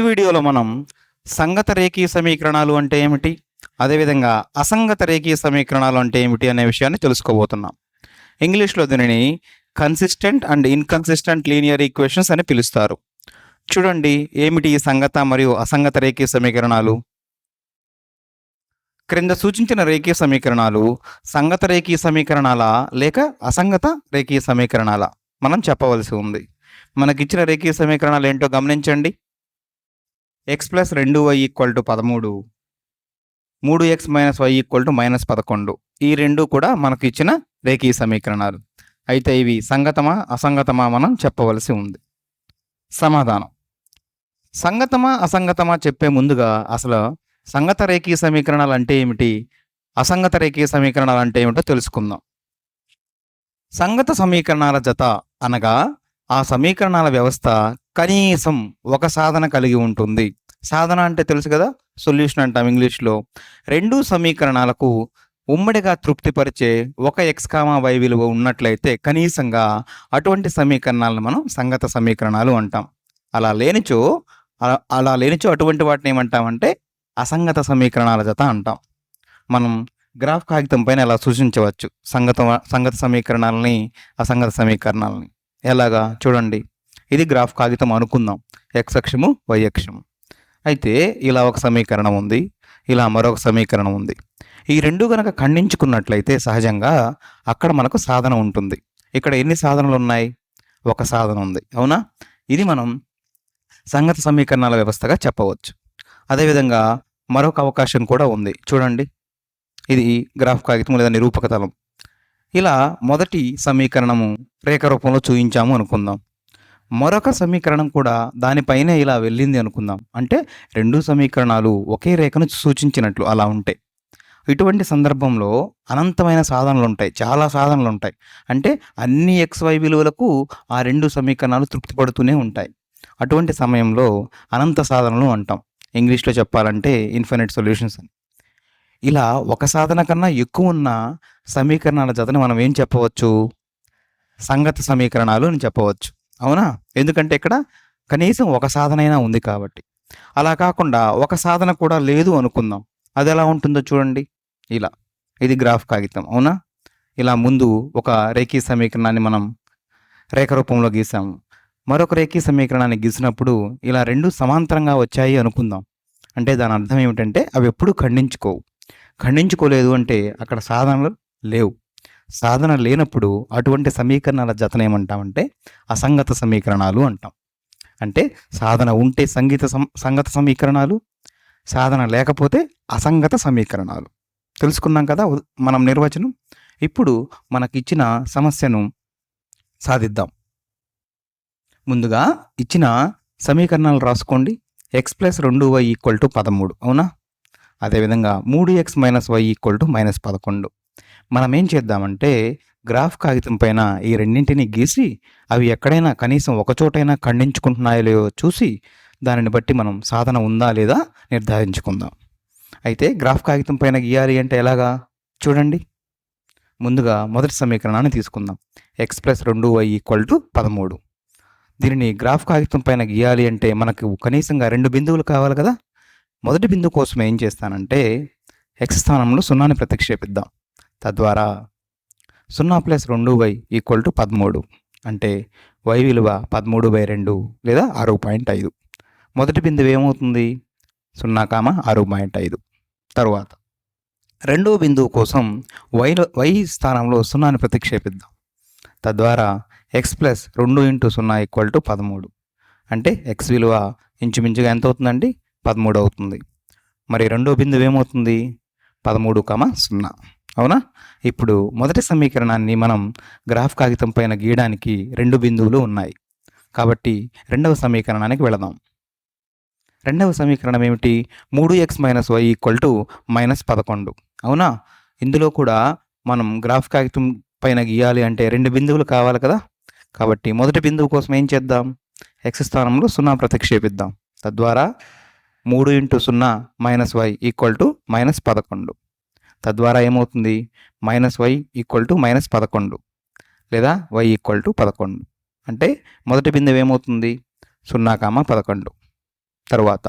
ఈ వీడియోలో మనం సంగత రేఖీయ సమీకరణాలు అంటే ఏమిటి, అదేవిధంగా అసంగత రేఖీయ సమీకరణాలు అంటే ఏమిటి అనే విషయాన్ని తెలుసుకోబోతున్నాం. ఇంగ్లీష్లో దీనిని consistent and inconsistent linear equations అని పిలుస్తారు. చూడండి, ఏమిటి ఈ సంగత మరియు అసంగత రేఖీయ సమీకరణాలు? క్రింద సూచించిన రేఖీయ సమీకరణాలు సంగత రేఖీయ సమీకరణాల లేక అసంగత రేఖీయ సమీకరణాల మనం చెప్పవలసి ఉంది. మనకిచ్చిన రేఖీయ సమీకరణాలు ఏంటో గమనించండి. x + 2y = 13, 3x - y = -11. ఈ రెండు కూడా మనకు ఇచ్చిన రేఖీయ సమీకరణాలు. అయితే ఇవి సంగతమా అసంగతమా మనం చెప్పవలసి ఉంది. సమాధానం: సంగతమా అసంగతమా చెప్పే ముందుగా అసలు సంగత రేఖీయ సమీకరణాలు అంటే ఏమిటి, అసంగత రేఖీయ సమీకరణాలు అంటే ఏమిటో తెలుసుకుందాం. సంగత సమీకరణాల జత అనగా ఆ సమీకరణాల వ్యవస్థ కనీసం ఒక సాధన కలిగి ఉంటుంది. సాధన అంటే తెలుసు కదా, సొల్యూషన్ అంటాం ఇంగ్లీష్లో. రెండు సమీకరణాలకు ఉమ్మడిగా తృప్తిపరిచే ఒక x, y విలువ ఉన్నట్లయితే కనీసంగా అటువంటి సమీకరణాలను మనం సంగత సమీకరణాలు అంటాం. అలా లేనిచో అటువంటి వాటిని ఏమంటామంటే అసంగత సమీకరణాల జత అంటాం. మనం గ్రాఫ్ కాగితం పైన ఎలా సూచించవచ్చు సంగత సమీకరణాలని, అసంగత సమీకరణాలని. ఎలాగా చూడండి, ఇది గ్రాఫ్ కాగితం అనుకుందాం, x అక్షము y అక్షము. అయితే ఇలా ఒక సమీకరణం ఉంది, ఇలా మరొక సమీకరణం ఉంది. ఈ రెండు కనుక ఖండించుకున్నట్లయితే సహజంగా అక్కడ మనకు సాధన ఉంటుంది. ఇక్కడ ఎన్ని సాధనలు ఉన్నాయి? ఒక సాధన ఉంది, అవునా? ఇది మనం సంగత సమీకరణాల వ్యవస్థగా చెప్పవచ్చు. అదేవిధంగా మరొక అవకాశం కూడా ఉంది. చూడండి, ఇది గ్రాఫ్ కాగితం లేదా నిరూపక తలం. ఇలా మొదటి సమీకరణము రేఖ రూపంలో చూపించాము అనుకుందాం. మరొక సమీకరణం కూడా దానిపైనే ఇలా వెళ్ళింది అనుకుందాం. అంటే రెండు సమీకరణాలు ఒకే రేఖను సూచించినట్లు అలా ఉంటే, ఇటువంటి సందర్భంలో అనంతమైన సాధనలు ఉంటాయి, చాలా సాధనలు ఉంటాయి. అంటే అన్ని xy విలువలకు ఆ రెండు సమీకరణాలు తృప్తిపడుతూనే ఉంటాయి. అటువంటి సమయంలో అనంత సాధనలు అంటాం. ఇంగ్లీష్లో చెప్పాలంటే ఇన్ఫినిట్ సొల్యూషన్స్ అని. ఇలా ఒక సాధన కన్నా ఎక్కువ ఉన్న సమీకరణాల జతని మనం ఏం చెప్పవచ్చు? సంగత సమీకరణాలు అని చెప్పవచ్చు, అవునా? ఎందుకంటే ఇక్కడ కనీసం ఒక సాధనైనా ఉంది కాబట్టి. అలా కాకుండా ఒక సాధన కూడా లేదు అనుకుందాం. అది ఎలా ఉంటుందో చూడండి. ఇలా, ఇది గ్రాఫ్ కాగితం, అవునా? ఇలా ముందు ఒక రేఖీయ సమీకరణాన్ని మనం రేఖ రూపంలో గీసాము. మరొక రేఖీయ సమీకరణాన్ని గీసినప్పుడు ఇలా రెండు సమాంతరంగా వచ్చాయి అనుకుందాం. అంటే దాని అర్థం ఏమిటంటే అవి ఎప్పుడు ఖండించుకోలేదు అంటే అక్కడ సాధనలు లేవు. సాధన లేనప్పుడు అటువంటి సమీకరణాల జతను ఏమంటామంటే అసంగత సమీకరణాలు అంటాం. అంటే సాధన ఉంటే సంగత సమీకరణాలు, సాధన లేకపోతే అసంగత సమీకరణాలు. తెలుసుకున్నాం కదా మనం నిర్వచనం. ఇప్పుడు మనకిచ్చిన సమస్యను సాధిద్దాం. ముందుగా ఇచ్చిన సమీకరణాలు రాసుకోండి. x + 2y = 13, అవునా? అదేవిధంగా 3x - y = -11. మనం ఏం చేద్దామంటే గ్రాఫ్ కాగితం పైన ఈ రెండింటిని గీసి అవి ఎక్కడైనా కనీసం ఒక చోటైనా ఖండించుకుంటున్నాయో లేదో చూసి దానిని బట్టి మనం సాధన ఉందా లేదా నిర్ధారించుకుందాం. అయితే గ్రాఫ్ కాగితం పైన గీయాలి అంటే ఎలాగా చూడండి. ముందుగా మొదటి సమీకరణాన్ని తీసుకుందాం. x + 2y = 13. దీనిని గ్రాఫ్ కాగితం పైన గీయాలి అంటే మనకు కనీసంగా రెండు బిందువులు కావాలి కదా. మొదటి బిందువు కోసం ఏం చేస్తానంటే x స్థానంలో 0ని ప్రతిక్షేపిద్దాం. తద్వారా 0 + 2y = 13. అంటే y విలువ 13/2 లేదా 6.5. మొదటి బిందువు ఏమవుతుంది? 0, 6.5. తరువాత రెండవ బిందువు కోసం y స్థానంలో 0ని ప్రతిక్షేపిద్దాం. తద్వారా x + 2 × 0 = 13. అంటే x విలువ ఇంచుమించుగా ఎంత అవుతుందండి? 13 అవుతుంది. మరి రెండో బిందువు ఏమవుతుంది? 13, 0, అవునా? ఇప్పుడు మొదటి సమీకరణాన్ని మనం గ్రాఫ్ కాగితం పైన గీయడానికి రెండు బిందువులు ఉన్నాయి కాబట్టి రెండవ సమీకరణానికి వెళదాం. రెండవ సమీకరణం ఏమిటి? 3x - y = -11, అవునా? ఇందులో కూడా మనం గ్రాఫ్ కాగితం పైన గీయాలి అంటే రెండు బిందువులు కావాలి కదా. కాబట్టి మొదటి బిందువు కోసం ఏం చేద్దాం? x స్థానంలో 0 ప్రతిక్షేపిద్దాం. తద్వారా 3 × 0 - y = -11. తద్వారా ఏమవుతుంది? -y = -11 లేదా y = 11. అంటే మొదటి బిందువు ఏమవుతుంది? 0, 11. తరువాత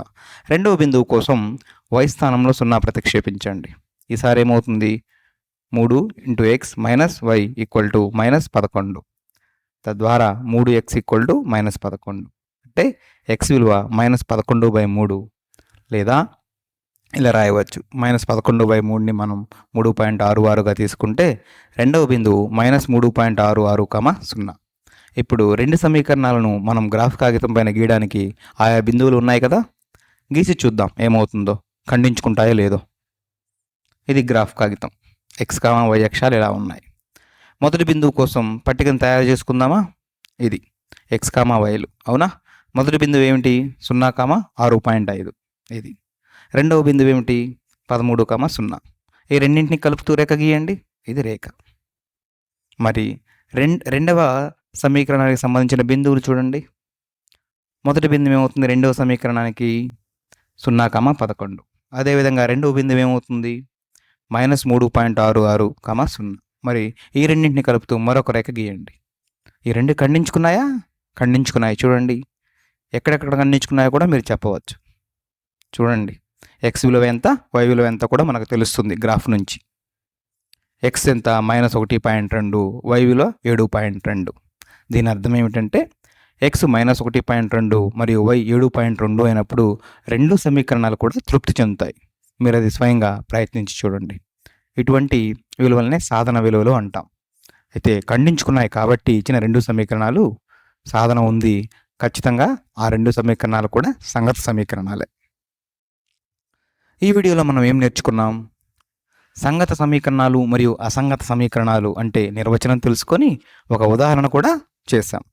రెండవ బిందువు కోసం y స్థానంలో 0 ప్రతిక్షేపించండి. ఈసారి ఏమవుతుంది? 3 into x minus y equal to -11. తద్వారా 3x ఈక్వల్ టు -11. అంటే ఎక్స్ విలువ -11/3 లేదా ఇలా రాయవచ్చు. -11/3ని మనం 3.66గా తీసుకుంటే రెండవ బిందువు -3.66, 0. ఇప్పుడు రెండు సమీకరణాలను మనం గ్రాఫ్ కాగితం పైన గీయడానికి ఆయా బిందువులు ఉన్నాయి కదా, గీసి చూద్దాం ఏమవుతుందో, ఖండించుకుంటాయో లేదో. ఇది గ్రాఫ్ కాగితం. x, y అక్షాలు ఇలా ఉన్నాయి. మొదటి బిందువు కోసం పట్టికను తయారు చేసుకుందామా? ఇది x, yలు అవునా. మొదటి బిందువు ఏమిటి? 0, 6.5. ఇది రెండవ బిందువు ఏమిటి? 13, 0. ఈ రెండింటిని కలుపుతూ రేఖ గీయండి. ఇది రేఖ. మరి రెండవ సమీకరణానికి సంబంధించిన బిందువులు చూడండి. మొదటి బిందువు ఏమవుతుంది? రెండవ సమీకరణానికి 0, 11. అదేవిధంగా రెండవ బిందువు ఏమవుతుంది? -3.66, 0. మరి ఈ రెండింటిని కలుపుతూ మరొక రేఖ గీయండి. ఈ రెండు ఖండించుకున్నాయా? ఖండించుకున్నాయి. చూడండి, ఎక్కడెక్కడ ఖండించుకున్నాయో కూడా మీరు చెప్పవచ్చు. చూడండి, ఎక్స్ విలువ ఎంత, వై విలువ ఎంత కూడా మనకు తెలుస్తుంది గ్రాఫ్ నుంచి. ఎక్స్ ఎంత? -1.2, వై విలువ 7.2. దీని అర్థం ఏమిటంటే ఎక్స్ -1.2 మరియు వై 7.2 అయినప్పుడు రెండు సమీకరణాలు కూడా తృప్తి చెందుతాయి. మీరు అది స్వయంగా ప్రయత్నించి చూడండి. ఇటువంటి విలువలనే సాధన విలువలు అంటాం. అయితే ఖండించుకున్నాయి కాబట్టి ఇచ్చిన రెండు సమీకరణాలు సాధన ఉంది. ఖచ్చితంగా ఆ రెండు సమీకరణాలు కూడా సంగత సమీకరణాలే. ఈ వీడియోలో మనం ఏం నేర్చుకున్నాం? సంగత సమీకరణాలు మరియు అసంగత సమీకరణాలు అంటే నిర్వచనం తెలుసుకొని ఒక ఉదాహరణ కూడా చేశాం.